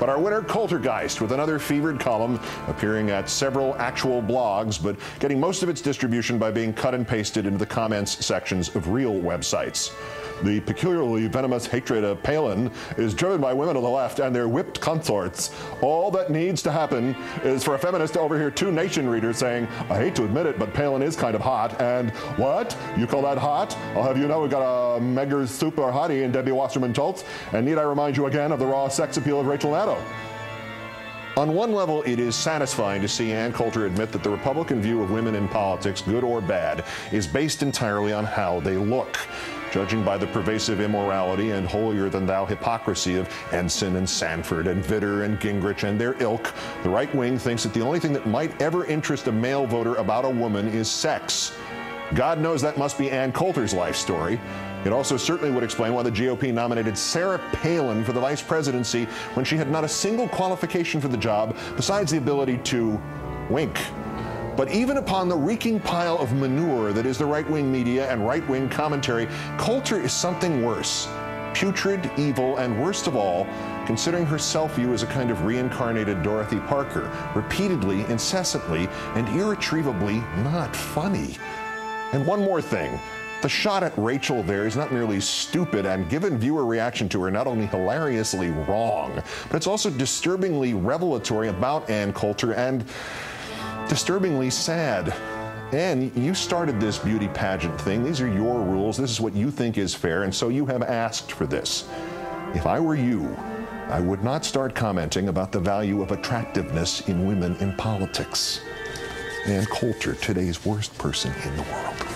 But our winner, Coultergeist, with another fevered column appearing at several actual blogs, but getting most of its distribution by being cut and pasted into the comments sections of real websites. The peculiarly venomous hatred of Palin is driven by women on the left and their whipped consorts. All that needs to happen is for a feminist to overhear two Nation readers saying, I hate to admit it, but Palin is kind of hot. And what? You call that hot? I'll have you know we've got a Megger's super hottie in Debbie Wasserman Schultz. And need I remind you again of the raw sex appeal of Rachel Maddow? On one level, it is satisfying to see Ann Coulter admit that the Republican view of women in politics, good or bad, is based entirely on how they look. Judging by the pervasive immorality and holier-than-thou hypocrisy of Ensign and Sanford and Vitter and Gingrich and their ilk, the right wing thinks that the only thing that might ever interest a male voter about a woman is sex. God knows that must be Ann Coulter's life story. It also certainly would explain why the GOP nominated Sarah Palin for the vice presidency when she had not a single qualification for the job besides the ability to wink. But even upon the reeking pile of manure that is the right-wing media and right-wing commentary, Coulter is something worse. Putrid, evil, and worst of all, considering her self-view as a kind of reincarnated Dorothy Parker, repeatedly, incessantly, and irretrievably not funny. And one more thing. The shot at Rachel there is not merely stupid and, given viewer reaction to her, not only hilariously wrong, but it's also disturbingly revelatory about Ann Coulter and disturbingly sad. Ann, you started this beauty pageant thing. These are your rules. This is what you think is fair, and so you have asked for this. If I were you, I would not start commenting about the value of attractiveness in women in politics. Ann Coulter, today's worst person in the world.